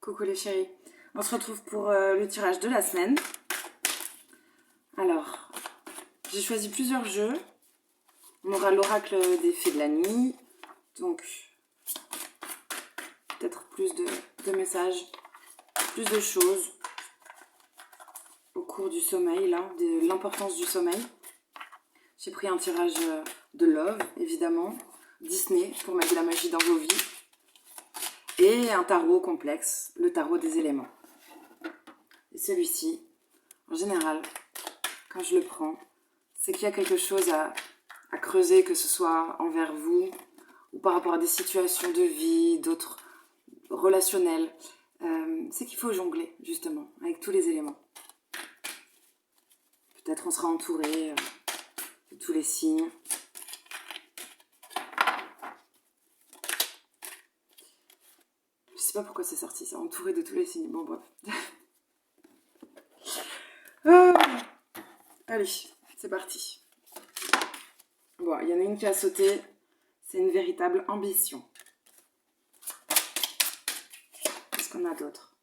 Coucou les chéris, on se retrouve pour le tirage de la semaine. Alors, j'ai choisi plusieurs jeux. On aura l'oracle des fées de la nuit, donc peut-être plus de messages, plus de choses au cours du sommeil, là, de l'importance du sommeil. J'ai pris un tirage de Love, évidemment, Disney, pour mettre de la magie dans vos vies, et un tarot complexe, le tarot des éléments. Et celui-ci, en général, quand je le prends, c'est qu'il y a quelque chose à creuser, que ce soit envers vous, ou par rapport à des situations de vie, d'autres relationnels. C'est qu'il faut jongler, justement, avec tous les éléments. Peut-être on sera entouré de tous les signes. Je sais pas pourquoi c'est sorti, ça, entouré de tous les signes. Bon, bref. Allez, c'est parti. Bon, il y en a une qui a sauté. C'est une véritable ambition. Qu'est-ce qu'on a d'autre?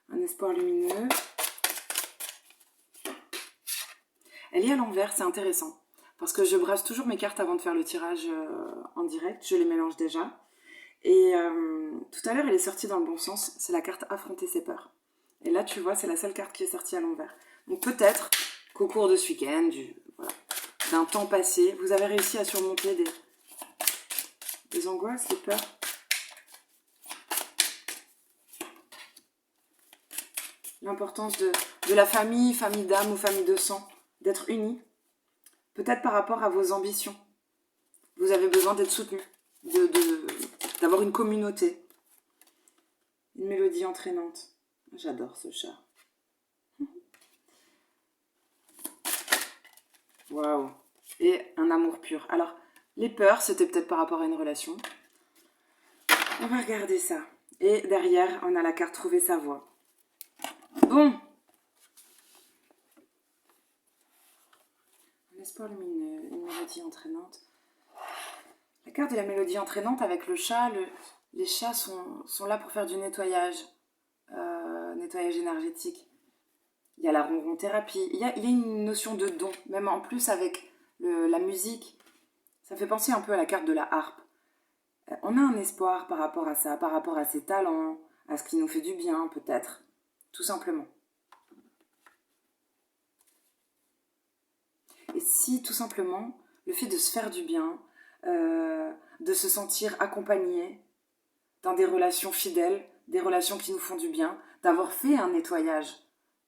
Un espoir lumineux. Elle est à l'envers, c'est intéressant. Parce que je brasse toujours mes cartes avant de faire le tirage en direct. Je les mélange déjà. Et tout à l'heure, elle est sortie dans le bon sens. C'est la carte affronter ses peurs. Et là, tu vois, c'est la seule carte qui est sortie à l'envers. Donc peut-être qu'au cours de ce week-end, d'un temps passé, vous avez réussi à surmonter des angoisses, des peurs. L'importance de la famille, famille d'âme ou famille de sang, d'être unis. Peut-être par rapport à vos ambitions. Vous avez besoin d'être soutenu, d'avoir une communauté. Une mélodie entraînante. J'adore ce chat. Waouh. Et un amour pur. Alors, les peurs, c'était peut-être par rapport à une relation. On va regarder ça. Et derrière, on a la carte trouver sa voie. Bon. Un espoir lumineux, une mélodie entraînante. La carte de la mélodie entraînante avec le chat, les chats sont là pour faire du nettoyage. Nettoyage énergétique. Il y a la ronron thérapie. Il y a une notion de don, même en plus avec la musique. Ça fait penser un peu à la carte de la harpe. On a un espoir par rapport à ça, par rapport à ses talents, à ce qui nous fait du bien, peut-être. Tout simplement. Et si, tout simplement, le fait de se faire du bien, de se sentir accompagné dans des relations fidèles, des relations qui nous font du bien, d'avoir fait un nettoyage,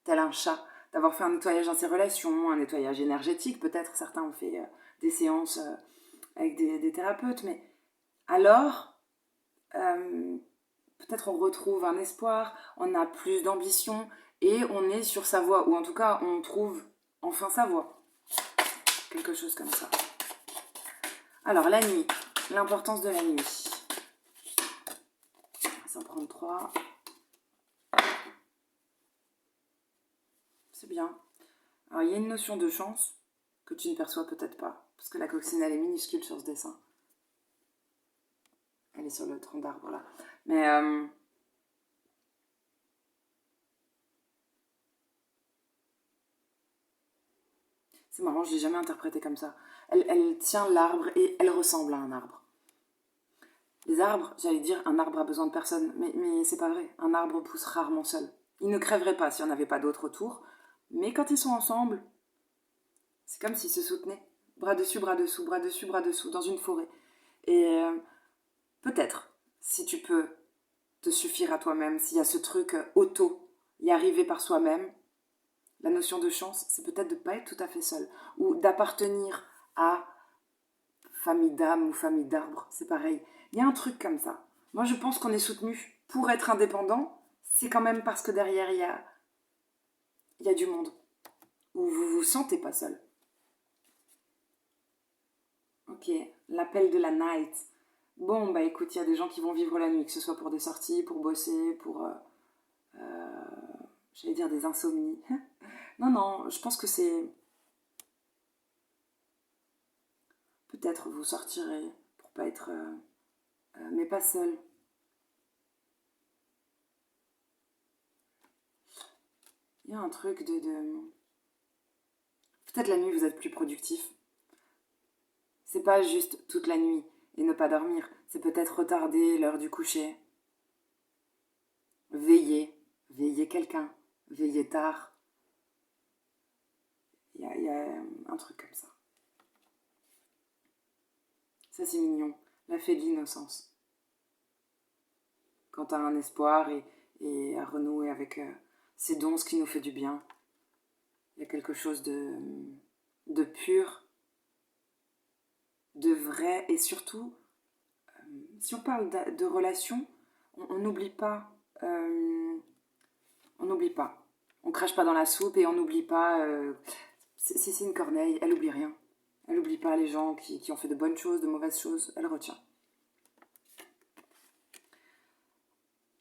tel un chat, d'avoir fait un nettoyage dans ses relations, un nettoyage énergétique, peut-être certains ont fait des séances avec des thérapeutes, mais alors, peut-être on retrouve un espoir, on a plus d'ambition et on est sur sa voie, ou en tout cas on trouve enfin sa voie. Quelque chose comme ça. Alors la nuit, l'importance de la nuit. On va s'en prendre 3. C'est bien. Alors il y a une notion de chance que tu ne perçois peut-être pas, parce que la coccinelle est minuscule sur ce dessin. Elle est sur le tronc d'arbre là. Mais c'est marrant, je ne l'ai jamais interprété comme ça. Elle tient l'arbre et elle ressemble à un arbre. Les arbres, j'allais dire, un arbre a besoin de personne, mais c'est pas vrai. Un arbre pousse rarement seul. Il ne crèverait pas s'il n'y en avait pas d'autres autour, mais quand ils sont ensemble, c'est comme s'ils se soutenaient. Bras dessus, bras dessous, bras dessus, bras dessous, dans une forêt. Et peut-être, si tu peux te suffire à toi-même, s'il y a ce truc y arriver par soi-même, la notion de chance, c'est peut-être de ne pas être tout à fait seul, ou d'appartenir à famille d'âme ou famille d'arbre, c'est pareil. Il y a un truc comme ça. Moi, je pense qu'on est soutenu pour être indépendant, c'est quand même parce que derrière, il y a du monde, où vous vous sentez pas seul. Ok, l'appel de la night. Bon, bah écoute, il y a des gens qui vont vivre la nuit, que ce soit pour des sorties, pour bosser, pour... j'allais dire des insomnies. Non, je pense que c'est... Peut-être vous sortirez pour pas être... mais pas seul. Il y a un truc de... Peut-être la nuit, vous êtes plus productif. C'est pas juste toute la nuit et ne pas dormir. C'est peut-être retarder l'heure du coucher. Veiller quelqu'un. Veiller tard. Il y a un truc comme ça. Ça, c'est mignon. La fée de l'innocence. Quand t'as un espoir et à renouer avec ces dons, ce qui nous fait du bien. Il y a quelque chose de pur, de vrai, et surtout, si on parle de relations, on n'oublie pas, on n'oublie pas. On crache pas dans la soupe et on n'oublie pas. Si c'est une corneille, elle oublie rien. Elle n'oublie pas les gens qui ont fait de bonnes choses, de mauvaises choses, elle retient.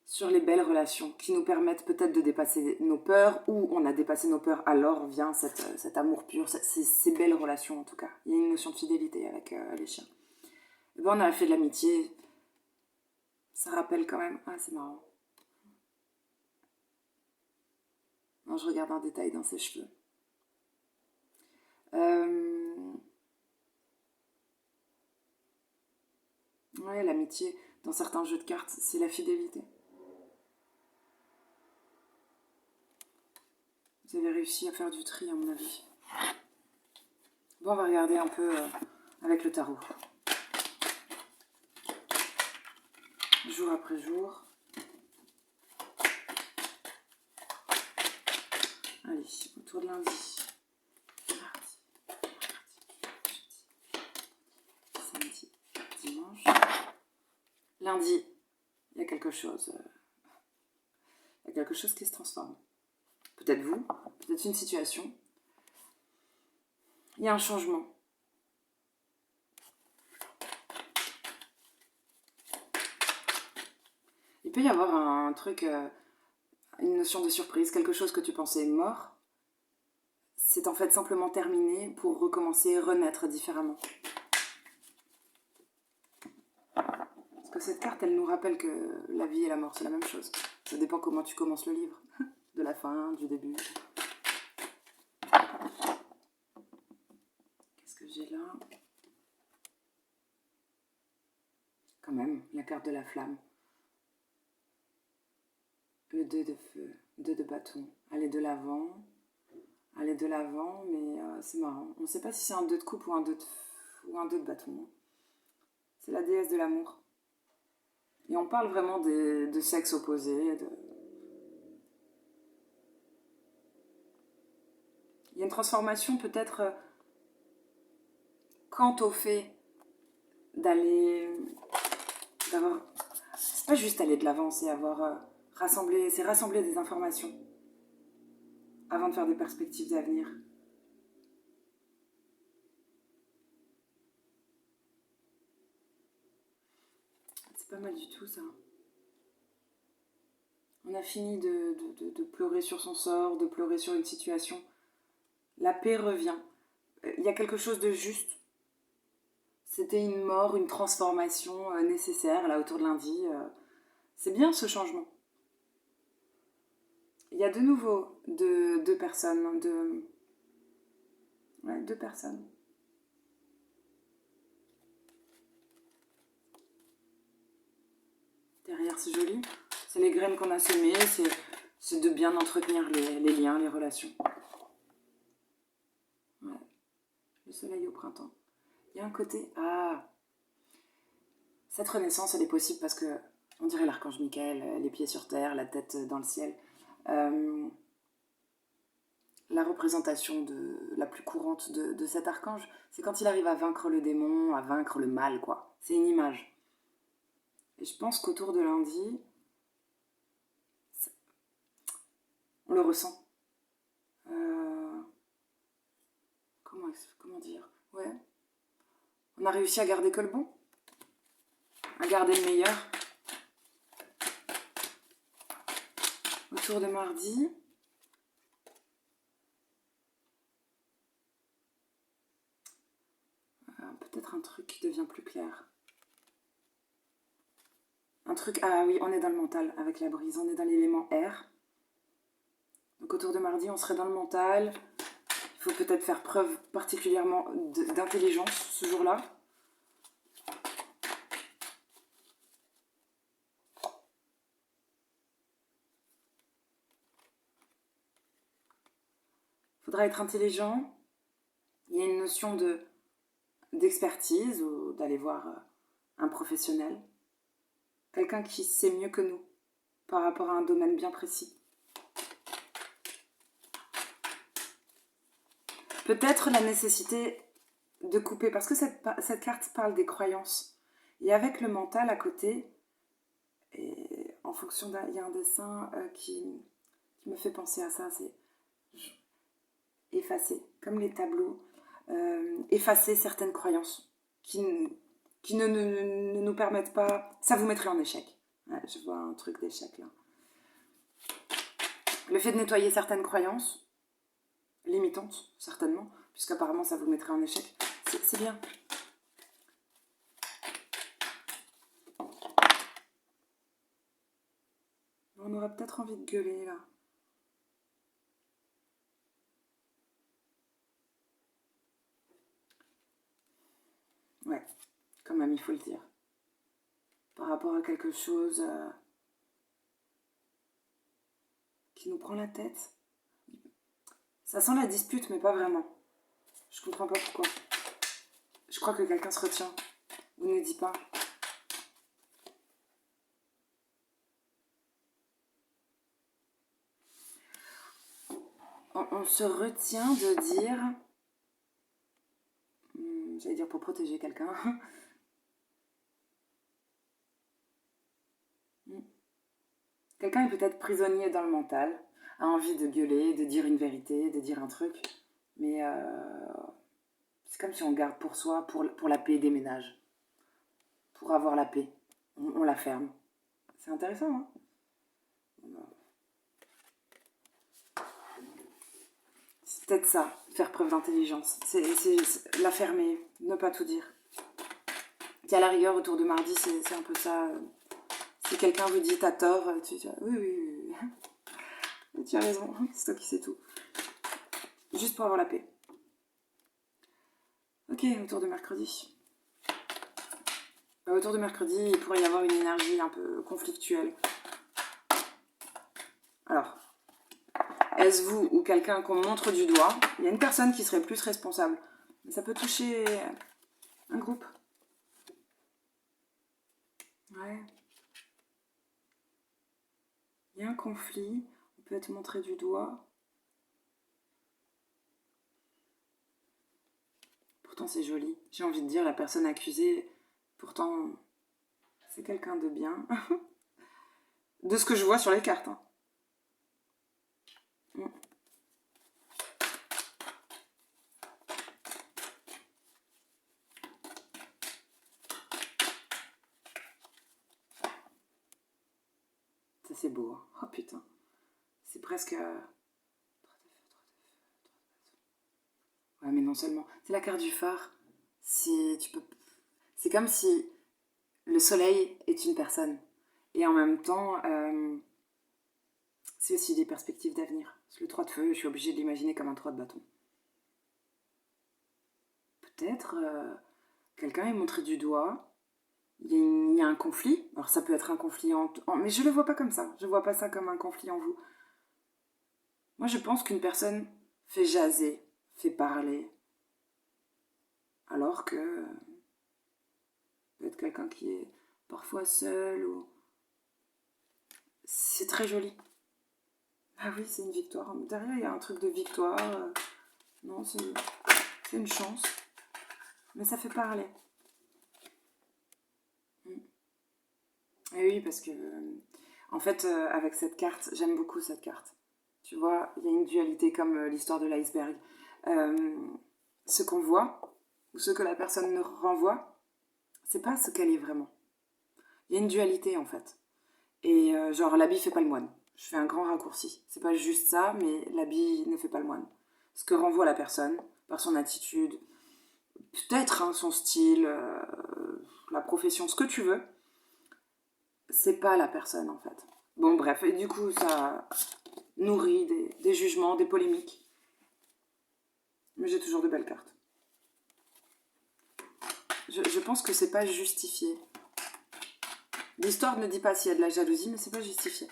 Sur les belles relations qui nous permettent peut-être de dépasser nos peurs, ou on a dépassé nos peurs, alors vient cet amour pur, ces belles relations en tout cas. Il y a une notion de fidélité avec les chiens. Et ben on a fait de l'amitié, ça rappelle quand même... Ah, c'est marrant. Non, je regarde un détail dans ses cheveux. Ouais, l'amitié, dans certains jeux de cartes, c'est la fidélité. Vous avez réussi à faire du tri, à mon avis. Bon, on va regarder un peu avec le tarot. Jour après jour. Allez, autour de lundi. Samedi, dimanche. Lundi, il y a quelque chose. Il y a quelque chose qui se transforme. Peut-être vous, peut-être une situation. Il y a un changement. Il peut y avoir un truc, une notion de surprise, quelque chose que tu pensais mort. C'est en fait simplement terminé pour recommencer, renaître différemment. Parce que cette carte, elle nous rappelle que la vie et la mort, c'est la même chose. Ça dépend comment tu commences le livre. De la fin, du début. Qu'est-ce que j'ai là? Quand même, la carte de la flamme. Le 2 de feu, 2 de bâton. Aller de l'avant, mais c'est marrant. On ne sait pas si c'est un 2 de coupe ou un 2 de bâton. C'est la déesse de l'amour. Et on parle vraiment de sexe opposé. Il y a une transformation peut-être quant au fait d'avoir... C'est pas juste aller de l'avant, c'est avoir rassembler des informations avant de faire des perspectives d'avenir. C'est pas mal du tout ça. On a fini de pleurer sur son sort, de pleurer sur une situation. La paix revient. Il y a quelque chose de juste. C'était une mort, une transformation nécessaire là autour de lundi. C'est bien ce changement. Il y a de nouveau deux personnes. Ouais, 2 personnes. Derrière, c'est joli. C'est les graines qu'on a semées, c'est de bien entretenir les liens, les relations. Ouais. Le soleil au printemps. Il y a un côté... Ah, cette renaissance, elle est possible parce que, on dirait l'archange Michael, les pieds sur terre, la tête dans le ciel. La représentation la plus courante de cet archange, c'est quand il arrive à vaincre le démon, à vaincre le mal, quoi. C'est une image. Et je pense qu'autour de lundi, on le ressent. Comment dire? Ouais. On a réussi à garder que le bon. À garder le meilleur. Autour de mardi. Peut-être un truc qui devient plus clair. Un truc... Ah oui, on est dans le mental avec la brise. On est dans l'élément air. Donc autour de mardi, on serait dans le mental. Il faut peut-être faire preuve particulièrement d'intelligence ce jour-là. Il faudra être intelligent. Il y a une notion d'expertise ou d'aller voir un professionnel. Quelqu'un qui sait mieux que nous par rapport à un domaine bien précis. Peut-être la nécessité de couper, parce que cette carte parle des croyances. Et avec le mental à côté, et en fonction il y a un dessin qui me fait penser à ça, c'est effacer, comme les tableaux, effacer certaines croyances qui ne nous permettent pas, ça vous mettrait en échec. Ouais, je vois un truc d'échec là. Le fait de nettoyer certaines croyances, limitantes certainement, puisqu'apparemment ça vous mettrait en échec, c'est bien. On aura peut-être envie de gueuler là. Ouais, quand même, il faut le dire. Par rapport à quelque chose qui nous prend la tête. Ça sent la dispute, mais pas vraiment. Je comprends pas pourquoi. Je crois que quelqu'un se retient ou ne dit pas. On se retient de dire... J'allais dire pour protéger quelqu'un. Quelqu'un est peut-être prisonnier dans le mental, a envie de gueuler, de dire une vérité, de dire un truc, mais c'est comme si on garde pour soi, pour la paix des ménages. Pour avoir la paix. On la ferme. C'est intéressant, hein? C'est peut-être ça, faire preuve d'intelligence. C'est la fermer, ne pas tout dire. Et à la rigueur, autour de mardi, c'est un peu ça. Si quelqu'un vous dit t'as tort, tu dis oui. Tu as raison, c'est toi qui sais tout. Juste pour avoir la paix. Ok, autour de mercredi. Autour de mercredi, il pourrait y avoir une énergie un peu conflictuelle. Alors, est-ce vous ou quelqu'un qu'on montre du doigt? Il y a une personne qui serait plus responsable. Mais ça peut toucher un groupe. Ouais. Il y a un conflit, on peut être montré du doigt. Pourtant c'est joli. J'ai envie de dire la personne accusée, pourtant c'est quelqu'un de bien. De ce que je vois sur les cartes. Hein. Ça c'est beau. Hein. Oh putain. C'est presque... Ouais mais non seulement. C'est la carte du phare. C'est comme si le soleil est une personne. Et en même temps, c'est aussi des perspectives d'avenir. Le 3 de feu, je suis obligée de l'imaginer comme un 3 de bâton. Peut-être quelqu'un est montré du doigt, il y a un conflit. Alors ça peut être un conflit mais je le vois pas comme ça. Je vois pas ça comme un conflit en vous. Moi je pense qu'une personne fait jaser, fait parler, alors que peut-être quelqu'un qui est parfois seul ou... C'est très joli. Ah oui, c'est une victoire. Derrière, il y a un truc de victoire. Non, c'est une chance. Mais ça fait parler. Et oui, parce que, en fait, avec cette carte, j'aime beaucoup cette carte. Tu vois, il y a une dualité comme l'histoire de l'iceberg. Ce qu'on voit, ou ce que la personne nous renvoie, c'est pas ce qu'elle est vraiment. Il y a une dualité, en fait. Et genre, l'habit fait pas le moine. Je fais un grand raccourci. C'est pas juste ça, mais l'habit ne fait pas le moine. Ce que renvoie la personne, par son attitude, peut-être hein, son style, la profession, ce que tu veux, c'est pas la personne en fait. Bon bref, et du coup ça nourrit des jugements, des polémiques. Mais j'ai toujours de belles cartes. Je pense que c'est pas justifié. L'histoire ne dit pas s'il y a de la jalousie, mais c'est pas justifié.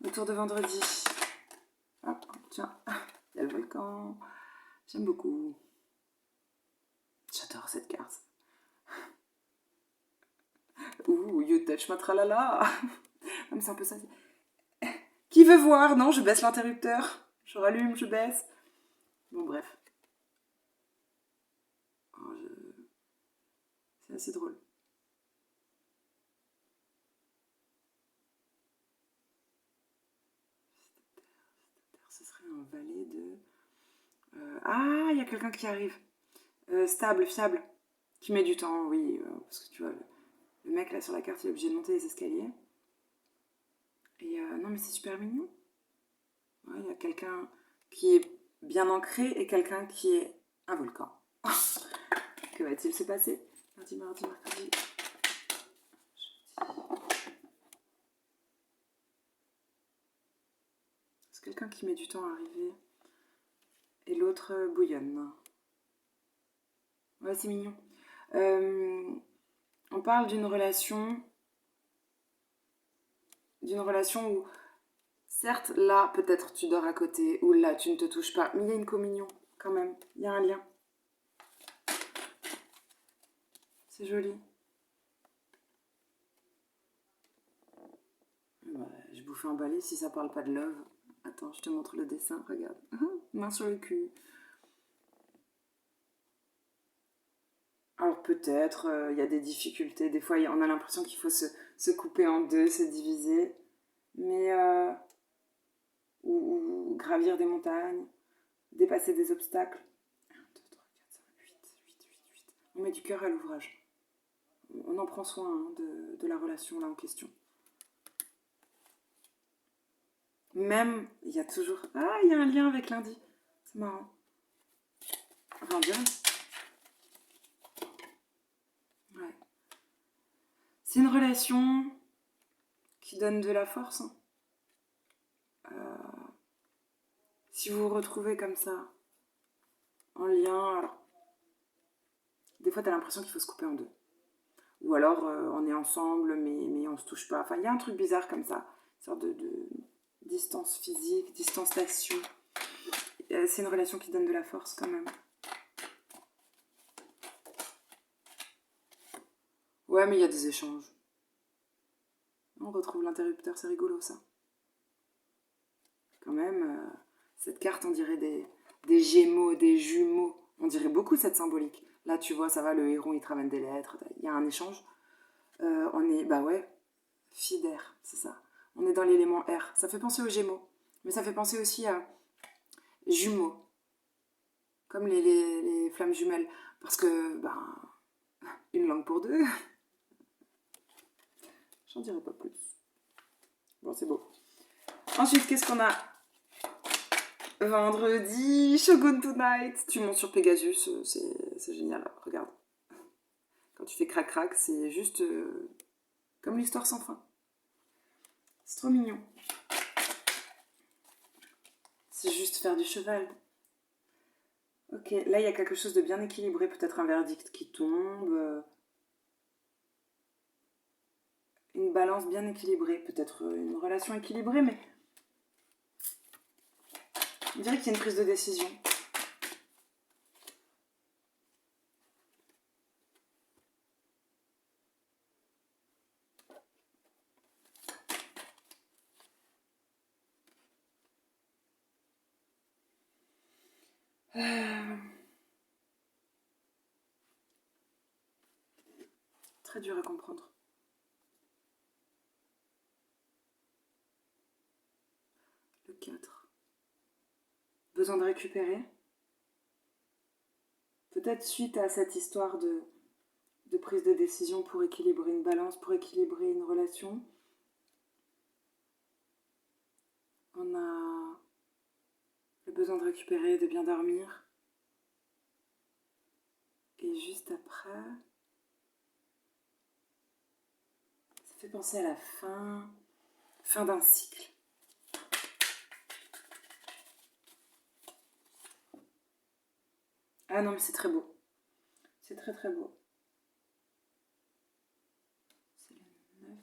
Le tour de vendredi. Ah, tiens, il y a le volcan. J'aime beaucoup. J'adore cette carte. Ouh, you touch ma tralala. C'est un peu ça. Qui veut voir? Non, je baisse l'interrupteur. Je rallume, je baisse. Bon, bref. Oh, c'est assez drôle. Ce serait un valet de... Ah, il y a quelqu'un qui arrive. Stable, fiable. Qui met du temps, oui. Parce que tu vois, le mec là sur la carte, il est obligé de monter les escaliers. Et non, mais c'est super mignon. Ouais, il y a quelqu'un qui est bien ancré et quelqu'un qui est un volcan. Que va-t-il se passer? Lundi, mardi, mercredi. C'est quelqu'un qui met du temps à arriver. Et l'autre bouillonne. Ouais, c'est mignon. On parle d'une relation où, certes, là, peut-être tu dors à côté, ou là, tu ne te touches pas, mais il y a une communion, quand même. Il y a un lien. C'est joli. Ouais, je bouffe un balai si ça parle pas de love. Attends, je te montre le dessin, regarde. Main sur le cul. Alors peut-être, il y a des difficultés. Des fois, on a l'impression qu'il faut se couper en deux, se diviser. Mais... ou gravir des montagnes, dépasser des obstacles. 1, 2, 3, 4, 5, 8. On met du cœur à l'ouvrage. On en prend soin hein, de la relation là en question. Même, il y a toujours... Ah, il y a un lien avec lundi. C'est marrant. Enfin, bien. Ouais. C'est une relation qui donne de la force. Hein. Si vous vous retrouvez comme ça, en lien, alors... Des fois, t'as l'impression qu'il faut se couper en deux. Ou alors, on est ensemble, mais on se touche pas. Enfin, il y a un truc bizarre comme ça. Une sorte de distance physique, distanciation. C'est une relation qui donne de la force quand même. Ouais, mais il y a des échanges. On retrouve l'interrupteur, c'est rigolo ça. Quand même, cette carte, on dirait des gémeaux, des jumeaux. On dirait beaucoup cette symbolique. Là, tu vois, ça va, le héron, il te ramène des lettres. Il y a un échange. On est, bah ouais, fille d'air, c'est ça. On est dans l'élément R. Ça fait penser aux gémeaux. Mais ça fait penser aussi à jumeaux. Comme les flammes jumelles. Parce que, ben, une langue pour deux. J'en dirai pas plus. Bon, c'est beau. Ensuite, qu'est-ce qu'on a? Vendredi, Shogun Tonight. Tu montes sur Pegasus, c'est génial. Regarde. Quand tu fais crac-crac, c'est juste comme l'histoire sans fin. C'est trop mignon. C'est juste faire du cheval. Ok, là il y a quelque chose de bien équilibré, peut-être un verdict qui tombe, une balance bien équilibrée, peut-être une relation équilibrée, mais on dirait qu'il y a une prise de décision. Très dur à comprendre. Le 4. Besoin de récupérer. Peut-être suite à cette histoire de prise de décision pour équilibrer une balance, pour équilibrer une relation. On a le besoin de récupérer, de bien dormir. Et juste après, ça fait penser à la fin d'un cycle. Ah non, mais c'est très beau. C'est très très beau. C'est le 9.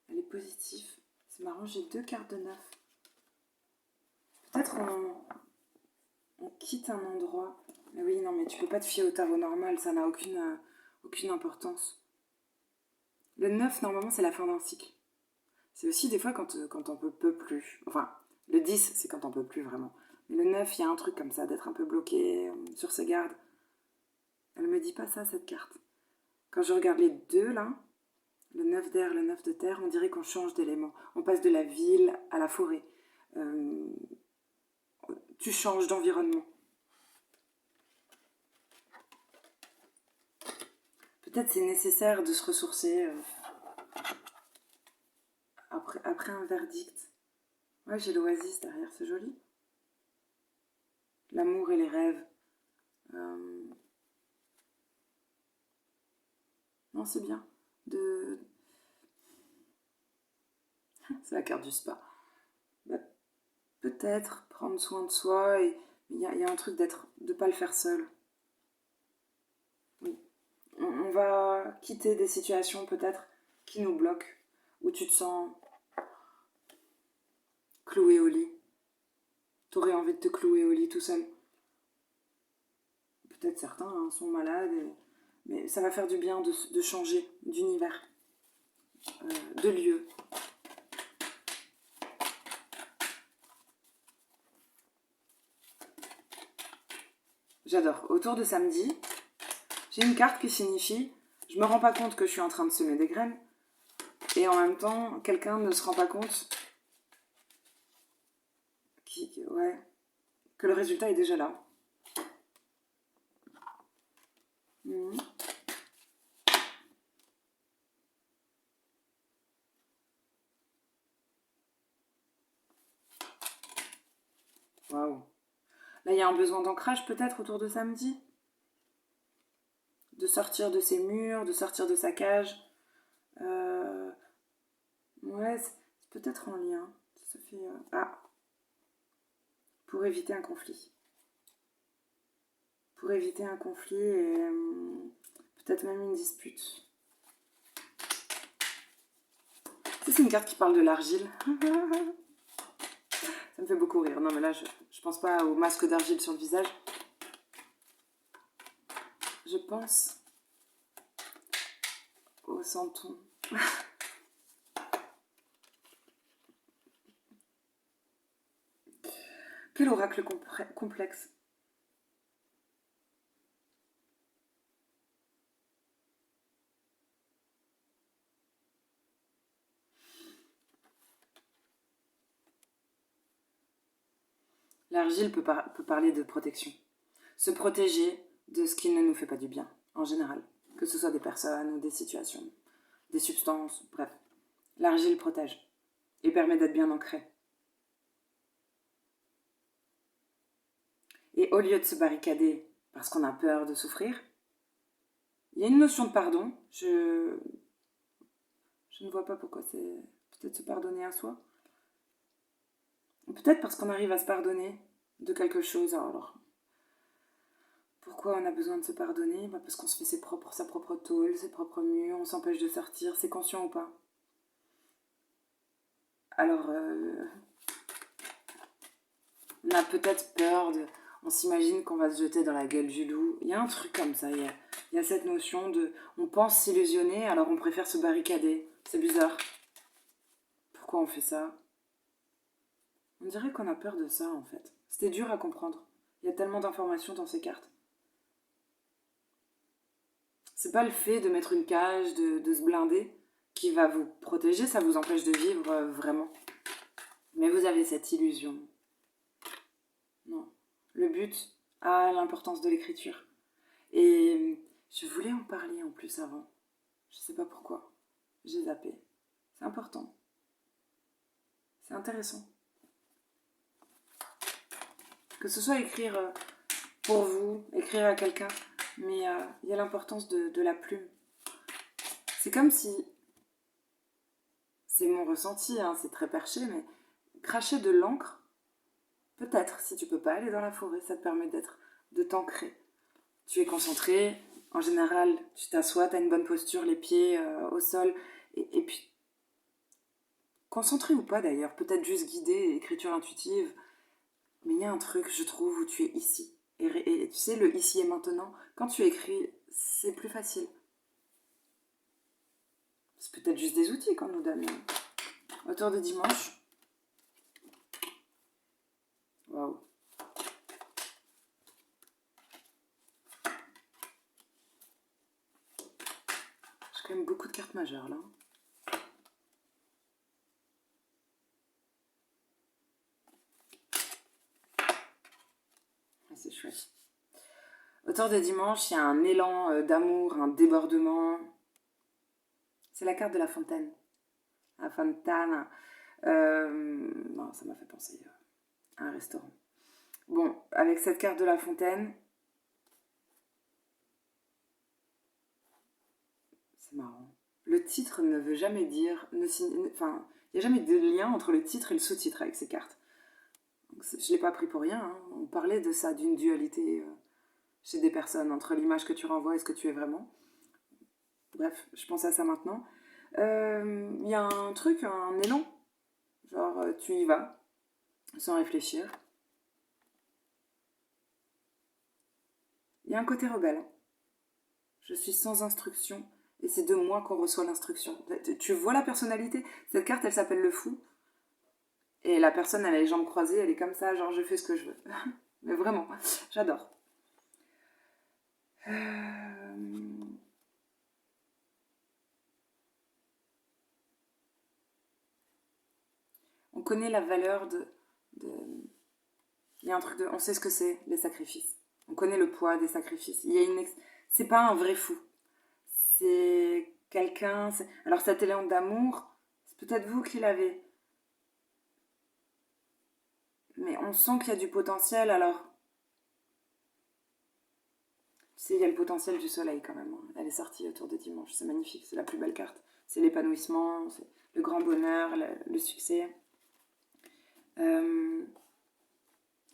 Elle est positive. C'est marrant, j'ai 2 cartes de 9. Peut-être on quitte un endroit. Mais oui, non, mais tu peux pas te fier au tarot normal, ça n'a aucune importance. Le 9, normalement, c'est la fin d'un cycle. C'est aussi des fois quand on peut plus. Enfin, le 10, c'est quand on peut plus vraiment. Mais le 9, il y a un truc comme ça, d'être un peu bloqué sur ses gardes. Elle me dit pas ça, cette carte. Quand je regarde les deux, là, le 9 d'air, le 9 de terre, on dirait qu'on change d'élément. On passe de la ville à la forêt. Euh, tu changes d'environnement. Peut-être c'est nécessaire de se ressourcer après un verdict. Ouais, j'ai l'oasis derrière, c'est joli. L'amour et les rêves. Euh, non, c'est bien. De... C'est la carte du spa. Bah, peut-être prendre soin de soi et il y a un truc de ne pas le faire seul. Oui. On va quitter des situations peut-être qui nous bloquent, où tu te sens cloué au lit. T'aurais envie de te clouer au lit tout seul. Peut-être certains sont malades, mais ça va faire du bien de changer d'univers, de lieu. J'adore. Autour de samedi, j'ai une carte qui signifie je me rends pas compte que je suis en train de semer des graines, et en même temps, quelqu'un ne se rend pas compte ouais, que le résultat est déjà là. Mmh. Waouh. Là, il y a un besoin d'ancrage peut-être autour de samedi. De sortir de ses murs, de sortir de sa cage. Euh, ouais, c'est peut-être en lien. Ça fait... Ah, pour éviter un conflit. Pour éviter un conflit et peut-être même une dispute. C'est une carte qui parle de l'argile. Ça me fait beaucoup rire. Non mais là, je pense pas au masque d'argile sur le visage. Je pense au santon. Quel oracle complexe. L'argile peut parler de protection. Se protéger de ce qui ne nous fait pas du bien, en général. Que ce soit des personnes ou des situations, des substances, bref. L'argile protège et permet d'être bien ancré. Et au lieu de se barricader parce qu'on a peur de souffrir, il y a une notion de pardon. Je ne vois pas pourquoi c'est peut-être se pardonner à soi. Peut-être parce qu'on arrive à se pardonner de quelque chose. Alors, pourquoi on a besoin de se pardonner parce qu'on se fait sa propre tôle, ses propres murs, on s'empêche de sortir, c'est conscient ou pas. Alors, on a peut-être peur de... On s'imagine qu'on va se jeter dans la gueule du loup. Il y a un truc comme ça, il y a cette notion de... On pense s'illusionner, alors on préfère se barricader. C'est bizarre. Pourquoi on fait ça? On dirait qu'on a peur de ça, en fait. C'était dur à comprendre. Il y a tellement d'informations dans ces cartes. C'est pas le fait de mettre une cage, de se blinder, qui va vous protéger, ça vous empêche de vivre vraiment. Mais vous avez cette illusion. Non. Le but a l'importance de l'écriture. Et je voulais en parler en plus avant. Je sais pas pourquoi. J'ai zappé. C'est important. C'est intéressant. Que ce soit écrire pour vous, écrire à quelqu'un, mais il y a l'importance de la plume. C'est comme si, c'est mon ressenti, hein, c'est très perché, mais cracher de l'encre, peut-être, si tu peux pas aller dans la forêt, ça te permet d'être de t'ancrer. Tu es concentré, en général, tu t'assois, tu as une bonne posture, les pieds au sol, et puis, concentré ou pas d'ailleurs, peut-être juste guidé, écriture intuitive, mais il y a un truc, je trouve, où tu es ici. Et tu sais, le ici et maintenant, quand tu écris, c'est plus facile. C'est peut-être juste des outils qu'on nous donne. Auteur de dimanche. Waouh. J'ai quand même beaucoup de cartes majeures là. C'est chouette. Auteur de dimanche, il y a un élan d'amour, un débordement. C'est la carte de la fontaine. La fontane. Non, ça m'a fait penser à un restaurant. Bon, avec cette carte de la fontaine, c'est marrant. Le titre ne veut jamais dire... Enfin, il n'y a jamais de lien entre le titre et le sous-titre avec ces cartes. Donc, je ne l'ai pas pris pour rien. Hein. On parlait de ça, d'une dualité chez des personnes, entre l'image que tu renvoies et ce que tu es vraiment. Bref, je pense à ça maintenant. Il y a un truc, un élan. Genre, tu y vas, sans réfléchir. Il y a un côté rebelle. Je suis sans instruction. Et c'est de moi qu'on reçoit l'instruction. Tu vois la personnalité. Cette carte, elle s'appelle le fou. Et la personne, elle a les jambes croisées, elle est comme ça, genre je fais ce que je veux. Mais vraiment, j'adore. On connaît la valeur de... Il y a un truc de... On sait ce que c'est, les sacrifices. On connaît le poids des sacrifices. Il y a une... C'est pas un vrai fou. C'est quelqu'un... Alors cet élan d'amour, c'est peut-être vous qui l'avez. Mais on sent qu'il y a du potentiel, alors... Tu sais, il y a le potentiel du soleil quand même. Elle est sortie autour de dimanche. C'est magnifique, c'est la plus belle carte. C'est l'épanouissement, c'est le grand bonheur, le succès. Il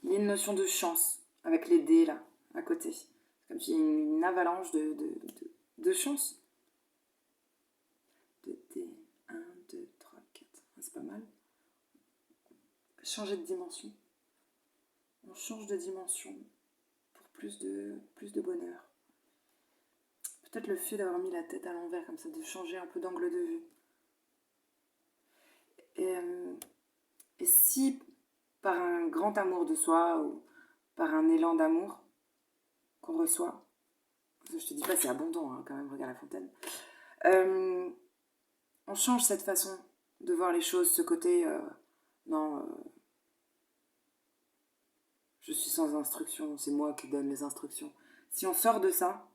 y a une notion de chance avec les dés là, à côté. C'est comme s'il y a une avalanche de chance. De dés. 1, 2, 3, 4. C'est pas mal. Changer de dimension. On change de dimension pour plus de bonheur. Peut-être le fait d'avoir mis la tête à l'envers comme ça, de changer un peu d'angle de vue. Et si par un grand amour de soi ou par un élan d'amour qu'on reçoit, je te dis pas c'est abondant hein, quand même, regarde la fontaine, on change cette façon de voir les choses, ce côté non, je suis sans instruction, c'est moi qui donne les instructions. Si on sort de ça,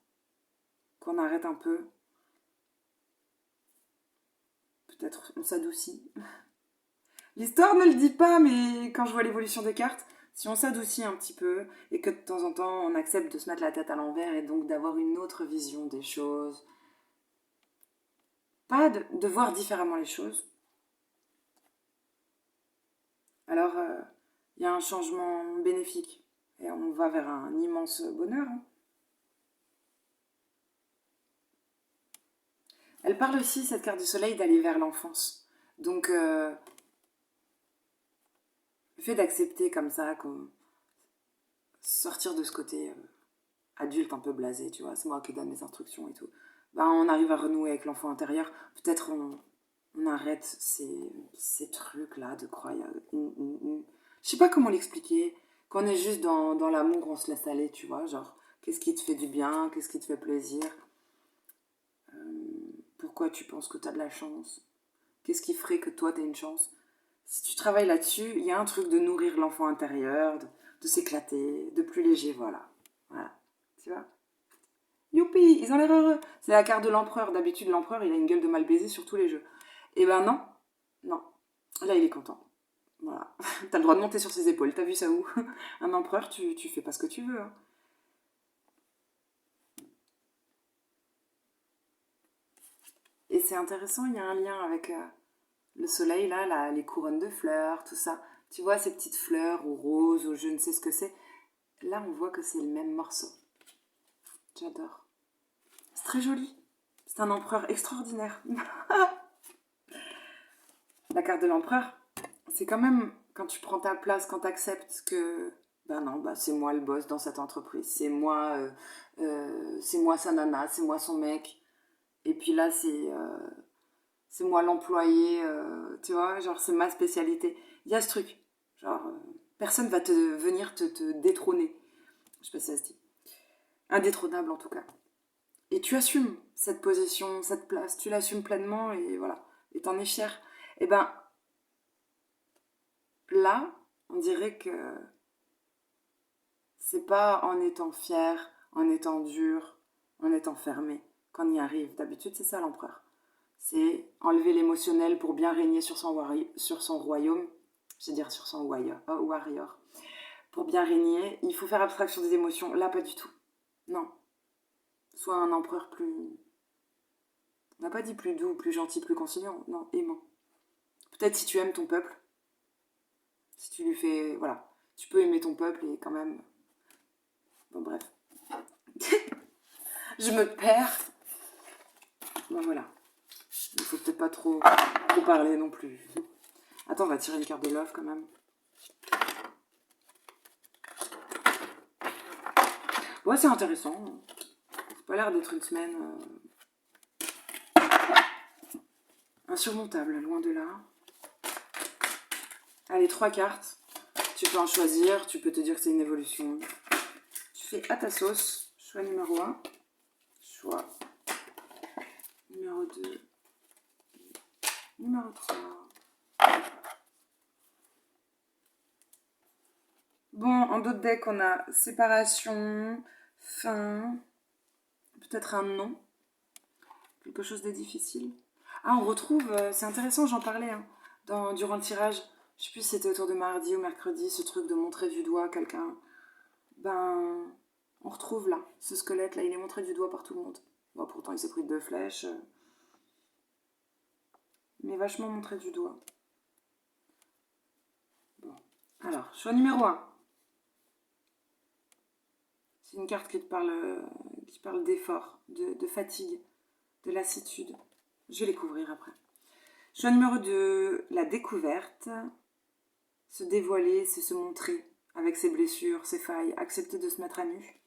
qu'on arrête un peu, peut-être on s'adoucit. L'histoire ne le dit pas, mais quand je vois l'évolution des cartes, si on s'adoucit un petit peu et que de temps en temps on accepte de se mettre la tête à l'envers et donc d'avoir une autre vision des choses, pas de voir différemment les choses, alors il y a un changement bénéfique et on va vers un immense bonheur. Hein. Elle parle aussi, cette carte du soleil, d'aller vers l'enfance. Donc, le fait d'accepter comme ça, sortir de ce côté adulte un peu blasé, tu vois, c'est moi qui donne les instructions et tout. Ben, on arrive à renouer avec l'enfant intérieur. Peut-être on arrête ces trucs-là de croyance. Je sais pas comment l'expliquer. Quand on est juste dans l'amour, on se laisse aller, tu vois. Genre, qu'est-ce qui te fait du bien, qu'est-ce qui te fait plaisir, pourquoi tu penses que tu as de la chance, qu'est-ce qui ferait que toi tu as une chance. Si tu travailles là-dessus, il y a un truc de nourrir l'enfant intérieur, de s'éclater, de plus léger, voilà. Voilà, tu vois. Youpi, ils ont l'air heureux. C'est la carte de l'empereur. D'habitude, l'empereur, il a une gueule de mal baisé sur tous les jeux. Et ben non, non. Là, il est content. Voilà. T'as le droit de monter sur ses épaules. T'as vu ça où? Un empereur, tu fais pas ce que tu veux. Hein. Et c'est intéressant, il y a un lien avec le soleil, là, les couronnes de fleurs, tout ça. Tu vois, ces petites fleurs, ou roses, ou je ne sais ce que c'est. Là, on voit que c'est le même morceau. J'adore. C'est très joli. C'est un empereur extraordinaire. La carte de l'empereur, c'est quand même quand tu prends ta place, quand tu acceptes que ben non, ben c'est moi le boss dans cette entreprise, c'est moi sa nana, c'est moi son mec. Et puis là, c'est moi l'employé, tu vois, genre c'est ma spécialité. Il y a ce truc, genre personne va venir te détrôner. Je sais pas si ça se dit. Indétrônable en tout cas. Et tu assumes cette position, cette place, tu l'assumes pleinement et voilà. Et t'en es fier. Et ben là, on dirait que c'est pas en étant fier, en étant dur, en étant fermé qu'on y arrive. D'habitude, c'est ça l'empereur. C'est enlever l'émotionnel pour bien régner sur son royaume. Je veux dire sur son warrior. Pour bien régner, il faut faire abstraction des émotions. Là, pas du tout. Non. Sois un empereur plus... On n'a pas dit plus doux, plus gentil, plus conciliant. Non, aimant. Peut-être si tu aimes ton peuple, si tu lui fais... Voilà. Tu peux aimer ton peuple et quand même... Bon, bref. Je me perds. Bon, voilà. Il faut peut-être pas trop parler non plus. Attends, on va tirer une carte de love quand même. Ouais, c'est intéressant. C'est pas l'air d'être une semaine insurmontable, loin de là. Allez, 3 cartes. Tu peux en choisir, tu peux te dire que c'est une évolution. Tu fais à ta sauce. Choix numéro 1. Choix numéro 2. Numéro 3. Bon, en d'autres decks, on a séparation, fin, peut-être un non. Quelque chose de difficile. Ah, on retrouve, c'est intéressant, j'en parlais durant le tirage. Je sais plus si c'était autour de mardi ou mercredi, ce truc de montrer du doigt quelqu'un. Ben, on retrouve là, ce squelette là, il est montré du doigt par tout le monde. Bon, pourtant il s'est pris 2 flèches. Mais vachement montré du doigt. Bon. Alors, choix numéro 1. C'est une carte qui parle d'effort, de fatigue, de lassitude. Je vais les couvrir après. Choix numéro 2, la découverte. Se dévoiler, c'est se montrer avec ses blessures, ses failles, accepter de se mettre à nu.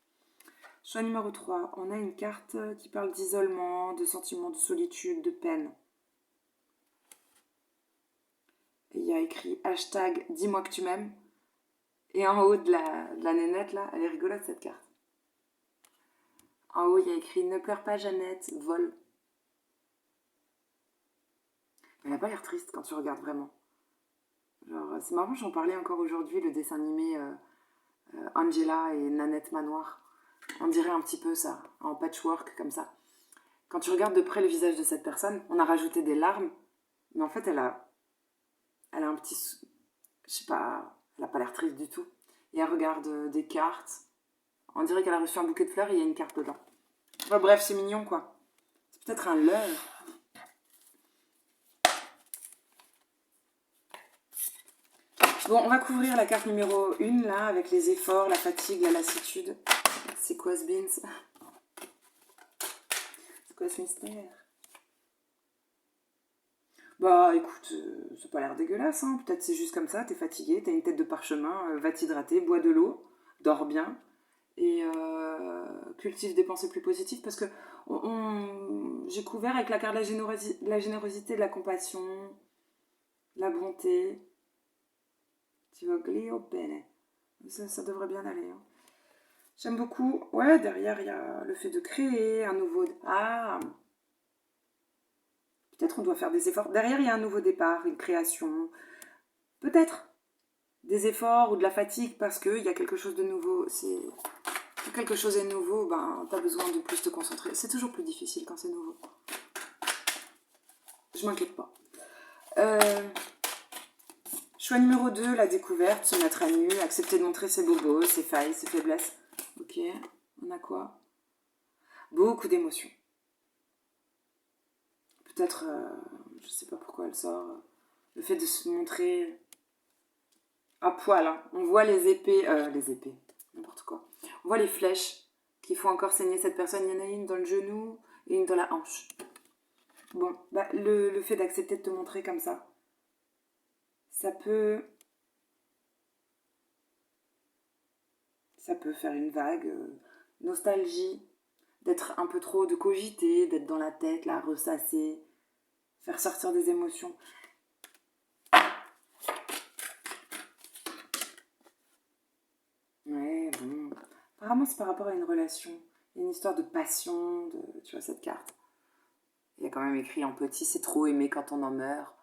Choix numéro 3, on a une carte qui parle d'isolement, de sentiments de solitude, de peine. Et il y a écrit hashtag dis-moi que tu m'aimes. Et en haut de la nénette, là, elle est rigolote cette carte. En haut, il y a écrit ne pleure pas Jeannette, vole. Elle n'a pas l'air triste quand tu regardes vraiment. Genre, c'est marrant, j'en parlais encore aujourd'hui, le dessin animé Angela et Nanette Manoir. On dirait un petit peu ça, en patchwork comme ça. Quand tu regardes de près le visage de cette personne, on a rajouté des larmes, mais en fait, elle a un petit... Je sais pas, elle n'a pas l'air triste du tout. Et elle regarde des cartes. On dirait qu'elle a reçu un bouquet de fleurs et il y a une carte dedans. Enfin, bref, c'est mignon, quoi. C'est peut-être un leurre. Bon, on va couvrir la carte numéro 1, là, avec les efforts, la fatigue, la lassitude. C'est quoi ce beans? C'est quoi ce mystère? Bah, écoute, c'est pas l'air dégueulasse, hein. Peut-être c'est juste comme ça, t'es fatigué, t'as une tête de parchemin, va t'hydrater, bois de l'eau, dors bien, et cultive des pensées plus positives, parce que j'ai couvert avec la carte de la générosité, de la compassion, la bonté. Ti voglio bene. Ça devrait bien aller. Hein. J'aime beaucoup. Ouais, derrière, il y a le fait de créer un nouveau... Ah, peut-être on doit faire des efforts. Derrière, il y a un nouveau départ, une création. Peut-être des efforts ou de la fatigue parce qu'il y a quelque chose de nouveau. Quand quelque chose est nouveau, ben, t'as besoin de plus te concentrer. C'est toujours plus difficile quand c'est nouveau. Je m'inquiète pas. Choix numéro 2, la découverte, se mettre à nu, accepter de montrer ses bobos, ses failles, ses faiblesses. Ok, on a quoi? Beaucoup d'émotions. Peut-être, je sais pas pourquoi elle sort, le fait de se montrer à poil. Hein. On voit les épées, n'importe quoi. On voit les flèches qui font encore saigner cette personne. Il y en a une dans le genou et une dans la hanche. Bon, bah, le fait d'accepter de te montrer comme ça peut faire une vague nostalgie, d'être un peu trop, de cogiter, d'être dans la tête, là, ressasser, faire sortir des émotions. Ouais, bon. Apparemment, c'est par rapport à une relation. Il y a une histoire de passion, tu vois, cette carte. Il y a quand même écrit en petit, c'est trop aimé quand on en meurt.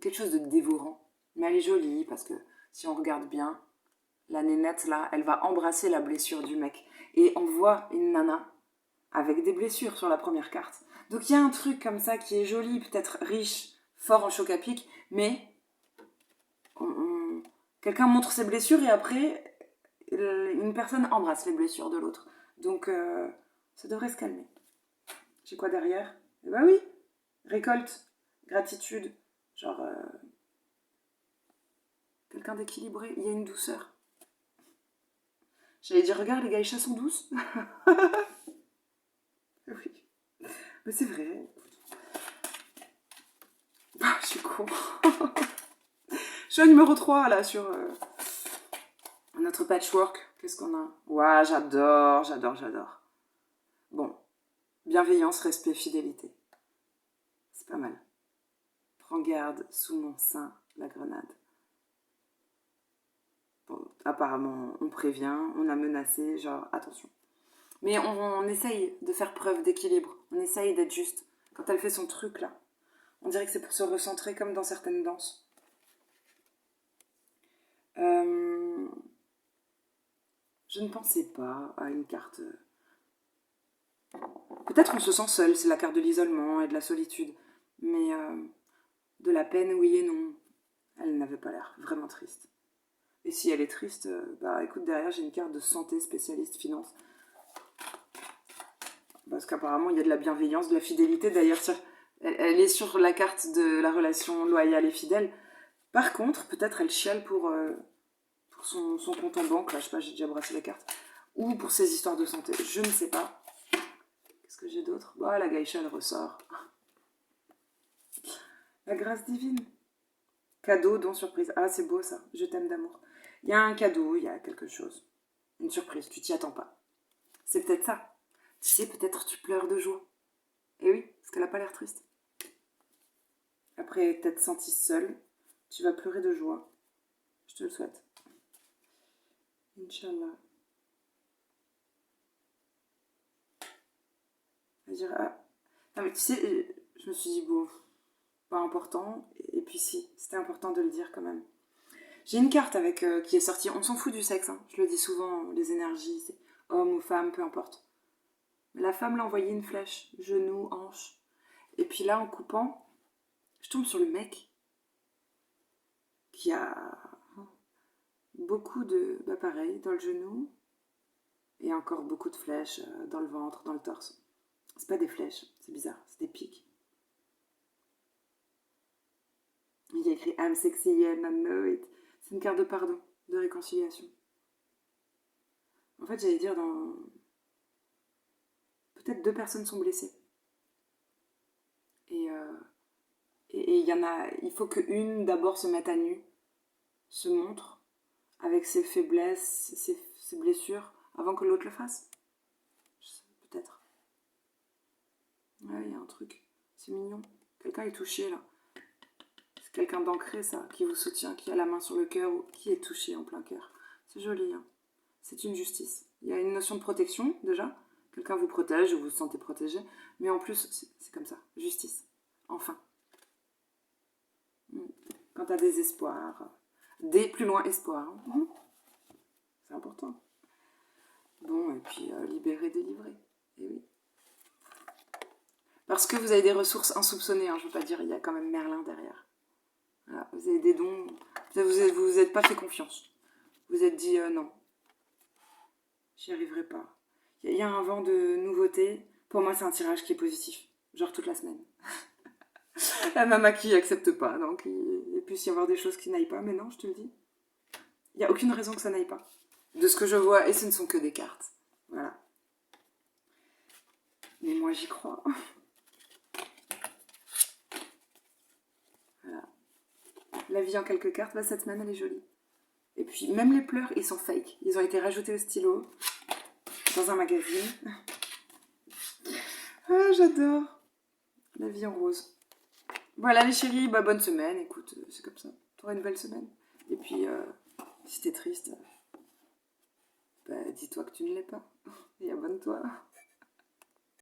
Quelque chose de dévorant. Mais elle est jolie, parce que si on regarde bien, la nénette, là, elle va embrasser la blessure du mec. Et on voit une nana avec des blessures sur la première carte. Donc il y a un truc comme ça qui est joli, peut-être riche, fort en choc à pic, mais quelqu'un montre ses blessures et après, une personne embrasse les blessures de l'autre. Donc ça devrait se calmer. J'ai quoi derrière? Eh ben oui, récolte, gratitude, genre quelqu'un d'équilibré, il y a une douceur. J'allais dire, regarde, les geishas sont douces. Oui, mais c'est vrai. Ah, je suis con. Je suis à numéro 3 là sur notre patchwork. Qu'est-ce qu'on a? Ouais, j'adore. Bon, bienveillance, respect, fidélité. C'est pas mal. Prends garde sous mon sein, la grenade. Bon, apparemment, on prévient, on a menacé, genre, attention. Mais on essaye de faire preuve d'équilibre. On essaye d'être juste. Quand elle fait son truc, là, on dirait que c'est pour se recentrer comme dans certaines danses. Je ne pensais pas à une carte... Peut-être on se sent seul, c'est la carte de l'isolement et de la solitude. Mais de la peine, oui et non. Elle n'avait pas l'air vraiment triste. Et si elle est triste, bah écoute, derrière j'ai une carte de santé spécialiste finance. Parce qu'apparemment il y a de la bienveillance, de la fidélité. D'ailleurs, elle est sur la carte de la relation loyale et fidèle. Par contre, peut-être elle chiale pour son compte en banque. Là, je sais pas, j'ai déjà brassé la carte. Ou pour ses histoires de santé. Je ne sais pas. Qu'est-ce que j'ai d'autre? Bah, la geisha, elle ressort. La grâce divine. Cadeau, don, surprise. Ah, c'est beau ça. Je t'aime d'amour. Il y a un cadeau, il y a quelque chose. Une surprise, tu t'y attends pas. C'est peut-être ça. Tu sais, peut-être tu pleures de joie. Et oui, parce qu'elle a pas l'air triste. Après t'être sentie seule, tu vas pleurer de joie. Je te le souhaite. Inch'Allah. Elle dirait, ah. Non mais tu sais, je me suis dit, bon, pas important. Et puis si, c'était important de le dire quand même. J'ai une carte avec qui est sortie. On s'en fout du sexe, hein. Je le dis souvent, les énergies, c'est homme ou femme, peu importe. Mais la femme l'a envoyé une flèche, genou, hanche. Et puis là, en coupant, je tombe sur le mec qui a beaucoup de... Bah pareil, dans le genou. Et encore beaucoup de flèches dans le ventre, dans le torse. C'est pas des flèches, c'est bizarre, c'est des pics. Il y a écrit I'm sexy and I know it. C'est une carte de pardon, de réconciliation. En fait, j'allais dire dans... Peut-être 2 personnes sont blessées. Et il y en a... Il faut qu'une d'abord se mette à nu, se montre, avec ses faiblesses, ses blessures, avant que l'autre le fasse. Peut-être. Ouais, il y a un truc. C'est mignon. Quelqu'un est touché, là. C'est quelqu'un d'ancré, ça, qui vous soutient, qui a la main sur le cœur, ou qui est touché en plein cœur. C'est joli, hein. C'est une justice. Il y a une notion de protection, déjà. Quelqu'un vous protège, vous vous sentez protégé. Mais en plus, c'est comme ça. Justice. Enfin. Quand t'as des espoirs. Des plus loin espoirs. Hein. C'est important. Bon, et puis libérer, délivrer. Et oui. Parce que vous avez des ressources insoupçonnées, hein, je veux pas dire, il y a quand même Merlin derrière. Voilà, vous avez des dons, vous êtes pas fait confiance. Vous êtes dit non, j'y arriverai pas. Il y a un vent de nouveauté. Pour moi, c'est un tirage qui est positif, genre toute la semaine. La maman qui accepte pas, donc il puisse y avoir des choses qui n'aillent pas, mais non, je te le dis. Il n'y a aucune raison que ça n'aille pas. de ce que je vois, et ce ne sont que des cartes. Voilà. Mais moi, j'y crois. Voilà. La vie en quelques cartes, bah, cette semaine, elle est jolie. Et puis, même les pleurs, ils sont fake. Ils ont été rajoutés au stylo, dans un magazine. Ah, j'adore. La vie en rose. Voilà les chéris, bah, bonne semaine. Écoute, c'est comme ça. T'auras une belle semaine. Et puis, si t'es triste, bah, dis-toi que tu ne l'es pas. Et abonne-toi.